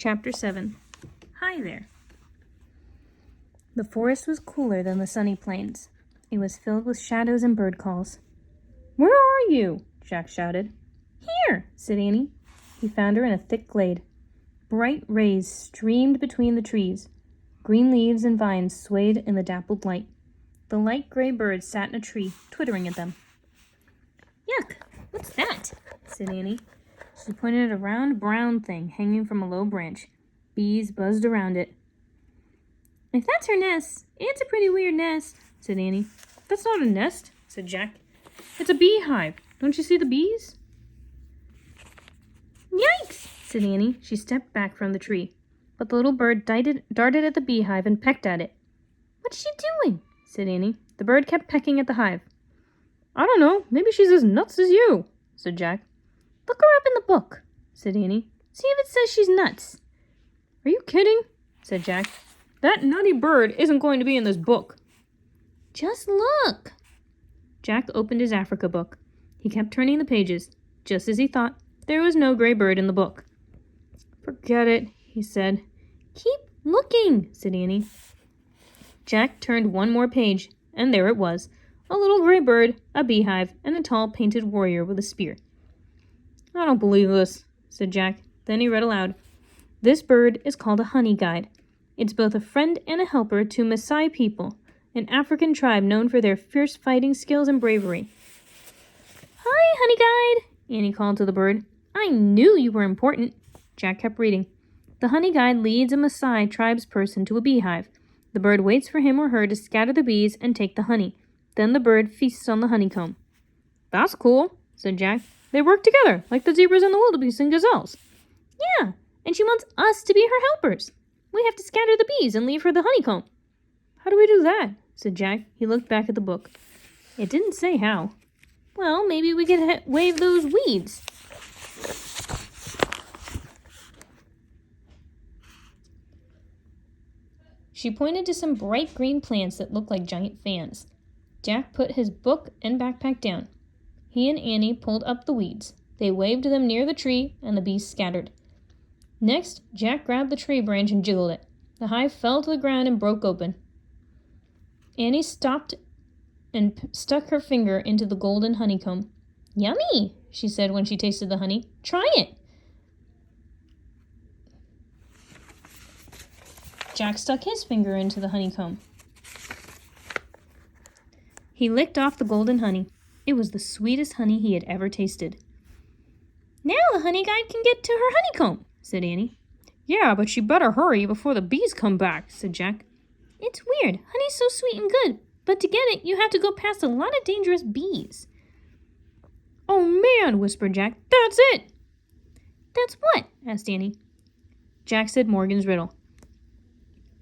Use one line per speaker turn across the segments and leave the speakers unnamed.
Chapter 7. Hi there. The forest was cooler than the sunny plains. It was filled with shadows and bird calls. "Where are you?" Jack shouted. "Here," said Annie. He found her in a thick glade. Bright rays streamed between the trees. Green leaves and vines swayed in the dappled light. The light gray birds sat in a tree, twittering at them. "Yuck! What's that?" said Annie. She pointed at a round brown thing hanging from a low branch. Bees buzzed around it. "If that's her nest, it's a pretty weird nest," said Annie. "That's not a nest," said Jack. "It's a beehive. Don't you see the bees?" "Yikes!" said Annie. She stepped back from the tree. But the little bird darted at the beehive and pecked at it. "What's she doing?" said Annie. The bird kept pecking at the hive. "I don't know. Maybe she's as nuts as you," said Jack. "Look her up in the book," said Annie. "See if it says she's nuts." "Are you kidding?" said Jack. "That nutty bird isn't going to be in this book." "Just look." Jack opened his Africa book. He kept turning the pages. Just as he thought, there was no gray bird in the book. "Forget it," he said. "Keep looking," said Annie. Jack turned one more page, and there it was. A little gray bird, a beehive, and a tall painted warrior with a spear. "I don't believe this," said Jack. Then he read aloud. "This bird is called a honey guide. It's both a friend and a helper to Maasai people, an African tribe known for their fierce fighting skills and bravery." "Hi, honey guide," Annie called to the bird. "I knew you were important." Jack kept reading. "The honey guide leads a Maasai tribesperson to a beehive. The bird waits for him or her to scatter the bees and take the honey. Then the bird feasts on the honeycomb." "That's cool," said Jack. "They work together, like the zebras and the wildebeest and gazelles." "Yeah, and she wants us to be her helpers. We have to scatter the bees and leave her the honeycomb." "How do we do that?" said Jack. He looked back at the book. It didn't say how. "Well, maybe we could wave those weeds." She pointed to some bright green plants that looked like giant fans. Jack put his book and backpack down. He and Annie pulled up the weeds. They waved them near the tree, and the bees scattered. Next, Jack grabbed the tree branch and jiggled it. The hive fell to the ground and broke open. Annie stopped and stuck her finger into the golden honeycomb. "Yummy," she said when she tasted the honey. "Try it." Jack stuck his finger into the honeycomb. He licked off the golden honey. It was the sweetest honey he had ever tasted. "Now the honey guide can get to her honeycomb," said Annie. "Yeah, but she better hurry before the bees come back," said Jack. "It's weird. Honey's so sweet and good, but to get it, you have to go past a lot of dangerous bees." "Oh, man," whispered Jack. "That's it." "That's what?" asked Annie. Jack said Morgan's riddle.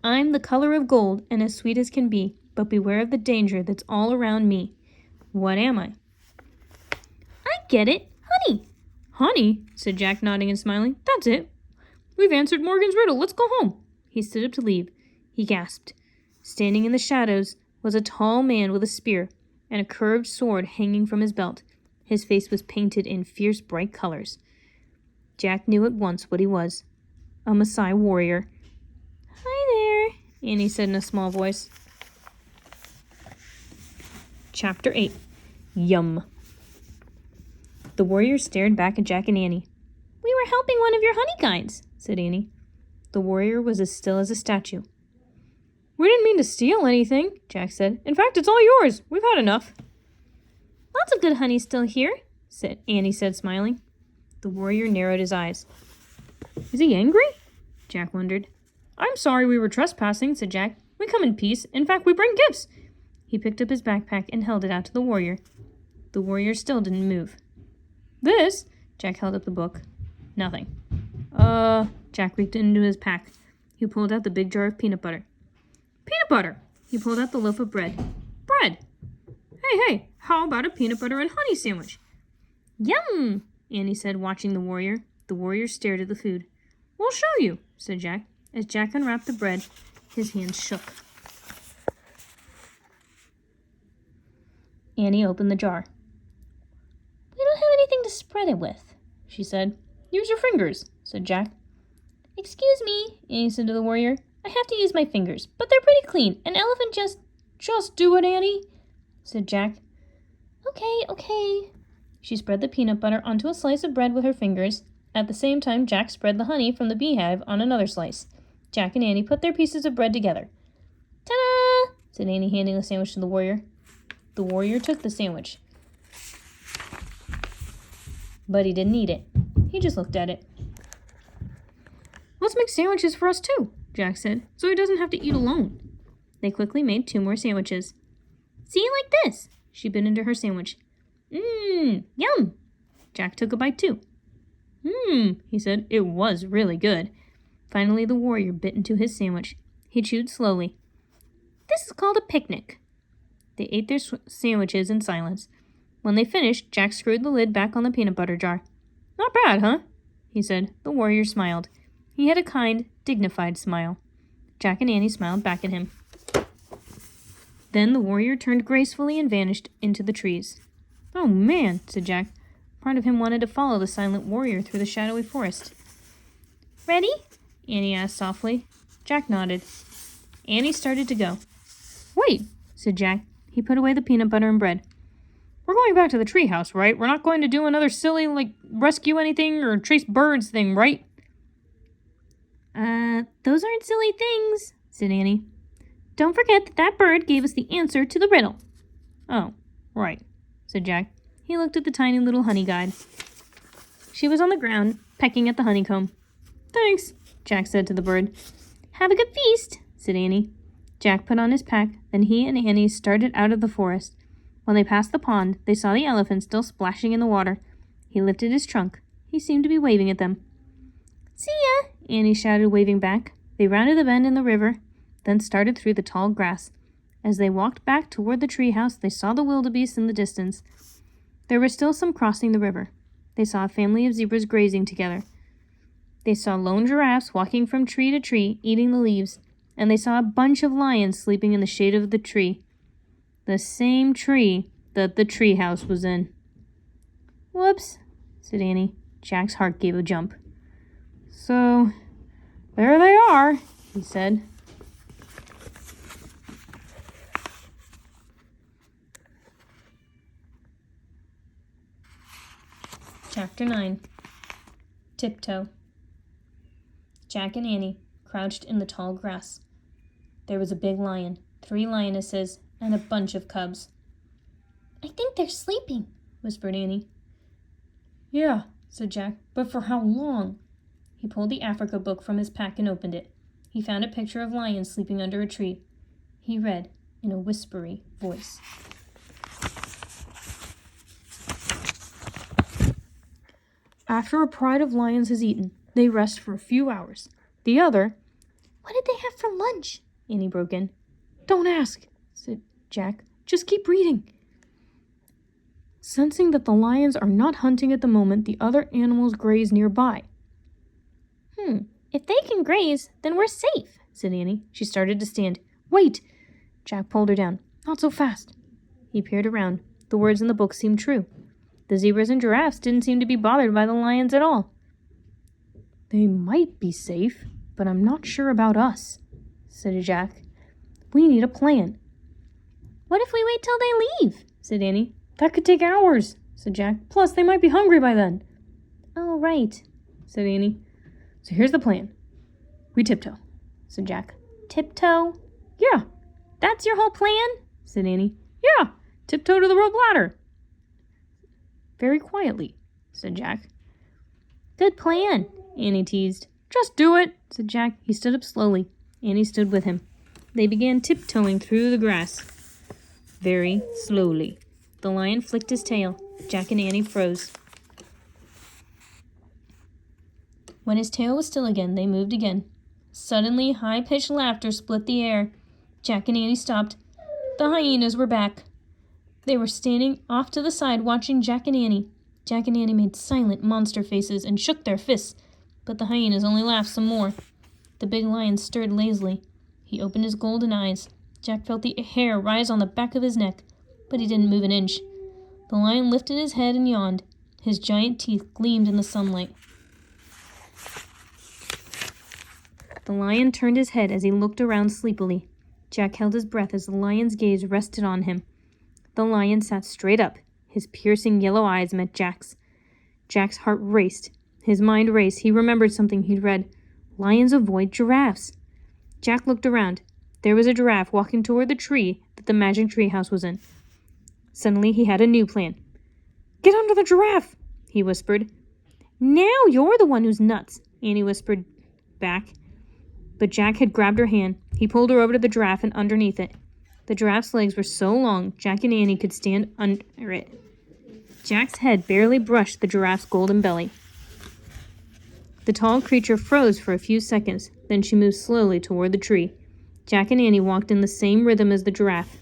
"I'm the color of gold and as sweet as can be, but beware of the danger that's all around me. What am I?" "I get it. Honey." "Honey?" said Jack, nodding and smiling. "That's it. We've answered Morgan's riddle. Let's go home." He stood up to leave. He gasped. Standing in the shadows was a tall man with a spear and a curved sword hanging from his belt. His face was painted in fierce, bright colors. Jack knew at once what he was. A Maasai warrior. "Hi there," Annie said in a small voice. Chapter 8. Yum. The warrior stared back at Jack and Annie. "We were helping one of your honey guides," said Annie. The warrior was as still as a statue. "We didn't mean to steal anything," Jack said. "In fact, it's all yours. We've had enough." "Lots of good honey still here," Annie said, smiling. The warrior narrowed his eyes. "Is he angry?" Jack wondered. "I'm sorry we were trespassing," said Jack. "We come in peace. In fact, we bring gifts." He picked up his backpack and held it out to the warrior. The warrior still didn't move. "This?" Jack held up the book. "Nothing." Jack reached into his pack. He pulled out the big jar of peanut butter. "Peanut butter!" He pulled out the loaf of bread. "Bread! Hey, how about a peanut butter and honey sandwich?" "Yum!" Annie said, watching the warrior. The warrior stared at the food. "We'll show you," said Jack. As Jack unwrapped the bread, his hands shook. Annie opened the jar. "We don't have anything to spread it with," she said. "Use your fingers," said Jack. Excuse me, Annie said to the warrior. I have to use my fingers, but they're pretty clean. An elephant just...
Just do it, Annie,
said Jack. Okay. She spread the peanut butter onto a slice of bread with her fingers. At the same time, Jack spread the honey from the beehive on another slice. Jack and Annie put their pieces of bread together. Ta-da! Said Annie, handing the sandwich to the warrior. The warrior took the sandwich, but he didn't eat it. He just looked at it.
Let's make sandwiches for us too, Jack said, so he doesn't have to eat alone.
They quickly made 2 more sandwiches. See, like this. She bit into her sandwich. Yum! Jack took a bite too. He said. It was really good. Finally, the warrior bit into his sandwich. He chewed slowly. This is called a picnic. They ate their sandwiches in silence. When they finished, Jack screwed the lid back on the peanut butter jar. Not bad, huh? He said. The warrior smiled. He had a kind, dignified smile. Jack and Annie smiled back at him. Then the warrior turned gracefully and vanished into the trees. Oh, man, said Jack. Part of him wanted to follow the silent warrior through the shadowy forest. Ready? Annie asked softly. Jack nodded. Annie started to go. Wait, said Jack. He put away the peanut butter and bread.
We're going back to the treehouse, right? We're not going to do another silly, rescue anything or chase birds thing, right?
Those aren't silly things, said Annie. Don't forget that bird gave us the answer to the riddle.
Oh, right, said Jack.
He looked at the tiny little honey guide. She was on the ground, pecking at the honeycomb.
Thanks,
Jack said to the bird. Have a good feast, said Annie. Jack put on his pack, then he and Annie started out of the forest. When they passed the pond, they saw the elephant still splashing in the water. He lifted his trunk. He seemed to be waving at them. See ya, Annie shouted, waving back. They rounded the bend in the river, then started through the tall grass. As they walked back toward the treehouse, they saw the wildebeest in the distance. There were still some crossing the river. They saw a family of zebras grazing together. They saw lone giraffes walking from tree to tree, eating the leaves, and they saw a bunch of lions sleeping in the shade of the tree. The same tree that the treehouse was in. Whoops, said Annie. Jack's heart gave a jump.
So, there they are, he said.
Chapter 9. Tiptoe. Jack and Annie crouched in the tall grass. There was a big lion, 3 lionesses, and a bunch of cubs. I think they're sleeping, whispered Annie.
Yeah, said Jack, but for how long?
He pulled the Africa book from his pack and opened it. He found a picture of lions sleeping under a tree. He read in a whispery voice.
After a pride of lions is eaten, they rest for a few hours. The other...
What did they have for lunch? Annie broke in.
Don't ask, said Jack. Just keep reading. Sensing that the lions are not hunting at the moment, the other animals graze nearby.
If they can graze, then we're safe, said Annie. She started to stand.
Wait!
Jack pulled her down.
Not so fast.
He peered around. The words in the book seemed true. The zebras and giraffes didn't seem to be bothered by the lions at all.
They might be safe, but I'm not sure about us, said Jack. We need a plan.
What if we wait till they leave? Said Annie.
That could take hours, said Jack. Plus, they might be hungry by then.
Oh, right, said Annie.
So here's the plan. We tiptoe, said Jack.
Tiptoe?
Yeah.
That's your whole plan? Said Annie.
Yeah, tiptoe to the rope ladder.
Very quietly, said Jack. Good plan, Annie teased.
Just do it,
said Jack. He stood up slowly. Annie stood with him. They began tiptoeing through the grass. Very slowly. The lion flicked his tail. Jack and Annie froze. When his tail was still again, they moved again. Suddenly, high-pitched laughter split the air. Jack and Annie stopped. The hyenas were back. They were standing off to the side watching Jack and Annie. Jack and Annie made silent monster faces and shook their fists, but the hyenas only laughed some more. The big lion stirred lazily. He opened his golden eyes. Jack felt the hair rise on the back of his neck, but he didn't move an inch. The lion lifted his head and yawned. His giant teeth gleamed in the sunlight. The lion turned his head as he looked around sleepily. Jack held his breath as the lion's gaze rested on him. The lion sat straight up. His piercing yellow eyes met Jack's. Jack's heart raced. His mind raced. He remembered something he'd read. Lions avoid giraffes. Jack looked around. There was a giraffe walking toward the tree that the magic tree house was in. Suddenly he had a new plan. "Get under the giraffe," he whispered. "Now you're the one who's nuts," Annie whispered back. But Jack had grabbed her hand. He pulled her over to the giraffe and underneath it. The giraffe's legs were so long, Jack and Annie could stand under it. Jack's head barely brushed the giraffe's golden belly. The tall creature froze for a few seconds, then she moved slowly toward the tree. Jack and Annie walked in the same rhythm as the giraffe.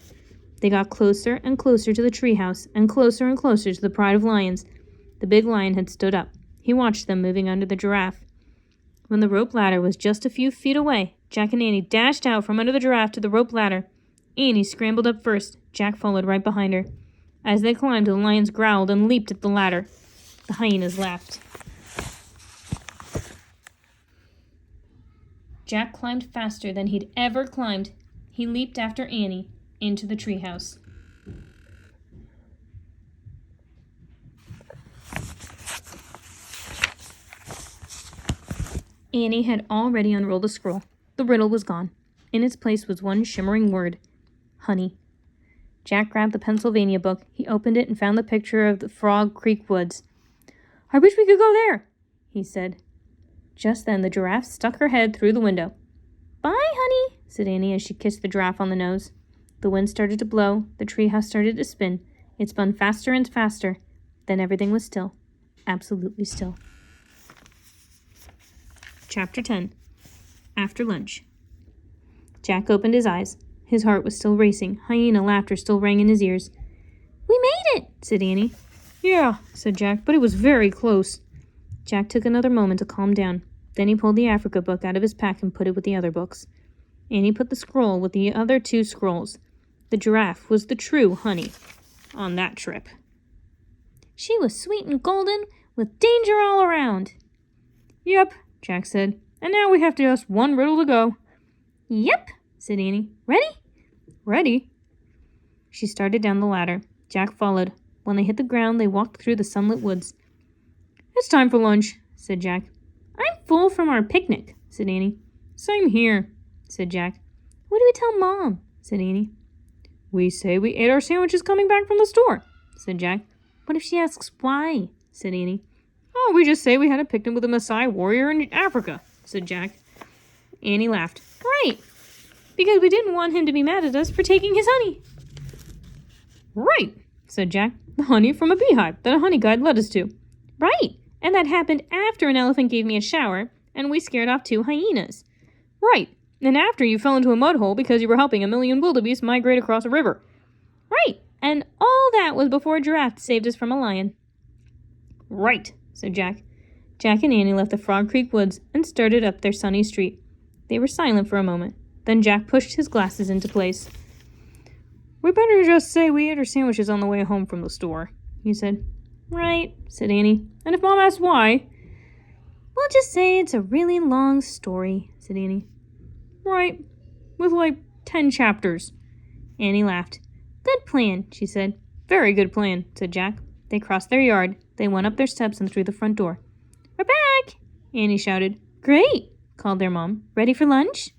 They got closer and closer to the treehouse, and closer to the pride of lions. The big lion had stood up. He watched them moving under the giraffe. When the rope ladder was just a few feet away, Jack and Annie dashed out from under the giraffe to the rope ladder. Annie scrambled up first. Jack followed right behind her. As they climbed, the lions growled and leaped at the ladder. The hyenas laughed. Jack climbed faster than he'd ever climbed. He leaped after Annie into the treehouse. Annie had already unrolled the scroll. The riddle was gone. In its place was one shimmering word: honey. Jack grabbed the Pennsylvania book. He opened it and found the picture of the Frog Creek woods. "I wish we could go there," he said. Just then the giraffe stuck her head through the window. "Bye, honey," said Annie as she kissed the giraffe on the nose. The wind started to blow. The treehouse started to spin. It spun faster and faster. Then everything was still. Absolutely still. Chapter 10. After lunch. Jack opened his eyes. His heart was still racing. Hyena laughter still rang in his ears. "We made it," said Annie. "Yeah," said Jack, "but it was very close." Jack took another moment to calm down. Then he pulled the Africa book out of his pack and put it with the other books. Annie put the scroll with the other two scrolls. The giraffe was the true honey on that trip. "She was sweet and golden, with danger all around." "Yep," Jack said. "And now we have just one riddle to go." "Yep," said Annie. "Ready?" "Ready." She started down the ladder. Jack followed. When they hit the ground, they walked through the sunlit woods. "It's time for lunch," said Jack. "I'm full from our picnic," said Annie. "Same here," said Jack. "What do we tell Mom?" said Annie. "We say we ate our sandwiches coming back from the store," said Jack. "What if she asks why?" said Annie. "Oh, we just say we had a picnic with a Maasai warrior in Africa," said Jack. Annie laughed. "Right, because we didn't want him to be mad at us for taking his honey." "Right," said Jack. "The honey from a beehive that a honey guide led us to." "Right, and that happened after an elephant gave me a shower, and we scared off 2 hyenas." "Right, and after you fell into a mud hole because you were helping a million wildebeest migrate across a river." "Right, and all that was before a giraffe saved us from a lion." "Right," said Jack. Jack and Annie left the Frog Creek woods and started up their sunny street. They were silent for a moment. Then Jack pushed his glasses into place. "We better just say we ate our sandwiches on the way home from the store," he said. "Right," said Annie. "And if Mom asks why?" "We'll just say it's a really long story," said Annie. "Right, with like 10 chapters." Annie laughed. "Good plan," she said. "Very good plan," said Jack. They crossed their yard. They went up their steps and through the front door. "We're back!" Annie shouted. "Great!" called their mom. "Ready for lunch?"